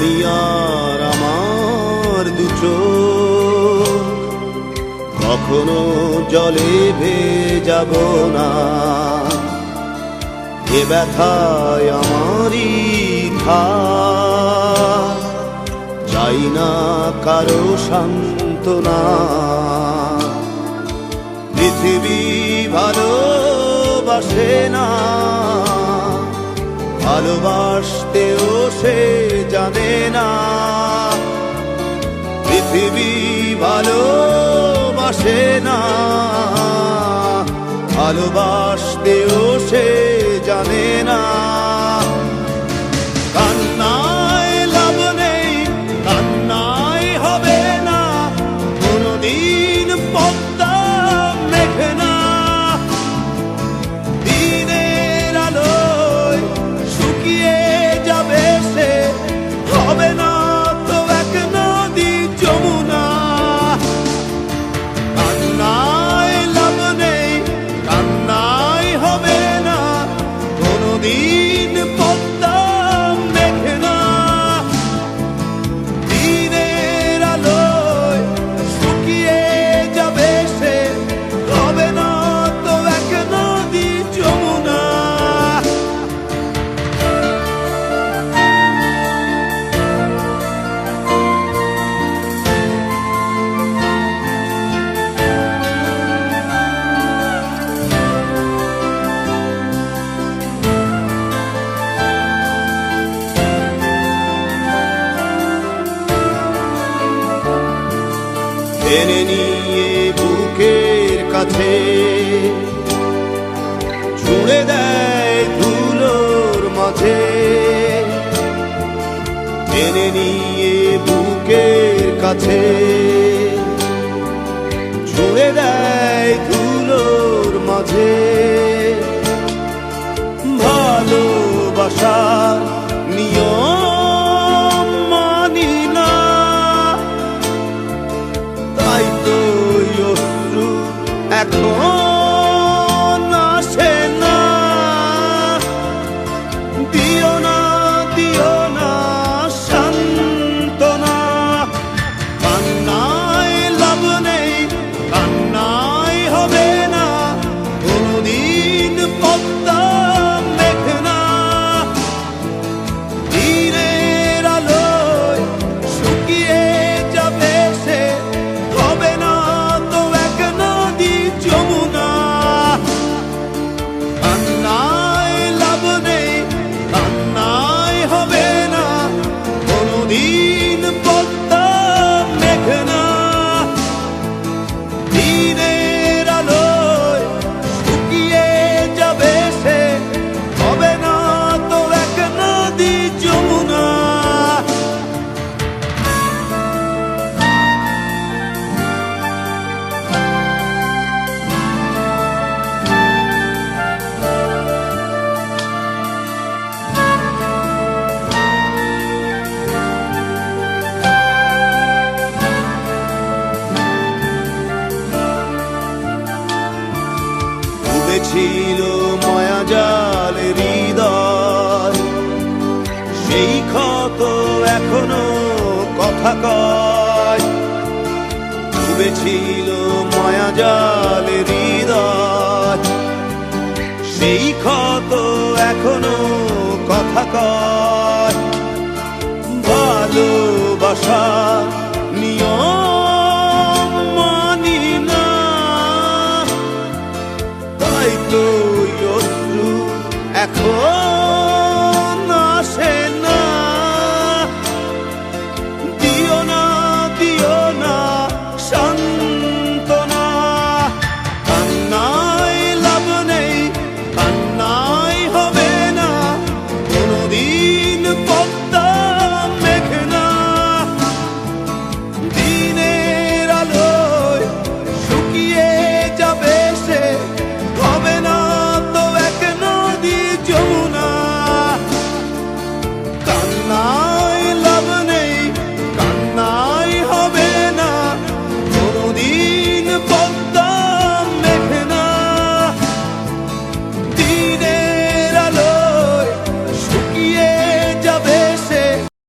আমি আর আমার দু চোখ কখনো জলে ভেজাব না। এ ব্যথায় আমারই থাক, চাই না কারো সান্ত্বনা। পৃথিবী ভালোবাসে না, ভালোবাসতেও সে জানে না। পৃথিবী ভালোবাসে না, ভালোবাসতেও সে জানে না। কান্নায় লাভ নেই, কান্নায় হবে না, কোনদিন পদ্মা মেঘে না। দিনের আলোয় শুকিয়ে যাবে সে, হবে না তো এক নদী যমুনা। কান্নায় লাভ নেই, কান্নায় হবে না, কোনদিন পদ্মা মেঘে না। দিনের আলোয় শুকিয়ে যাবে সে, হবে না তো এক নদী যমুনা। টেনে নিয়ে বুকের কাছে ছুঁড়ে দেয় ধুলোর মাঝে। টেনে নিয়ে বুকের কাছে ছুঁড়ে দেয় ধুলোর মাঝে। ভালোবাসার নিয়ম মানি না, তাই তো অশ্রু এখন আসে না। দিও না, দিও না সান্ত্বনা। কান্নায় লাভ নেই, কান্নায় হবে না, কোনদিন পদ্মা মেঘে না। দিনের আলোয় শুকিয়ে যাবে সে, হবে না তো এক নদী যমুনা। কান্নায় লাভ নেই, কান্নায় হবে না, কোনদিন পদ্মা মেঘে না। দিনের আলোয় শুকিয়ে যাবে সে, হবে না তো এক নদী যমুনা। ডুবেছিল মায়াজাল হৃদয়, সেই ক্ষত এখনো কথা কয়। ডুবেছিল মায়াজাল হৃদয়, সেই ক্ষত এখনো কথা কয়। ভালোবাসা নিয়ম মানি না, তাই তো অশ্রু এখন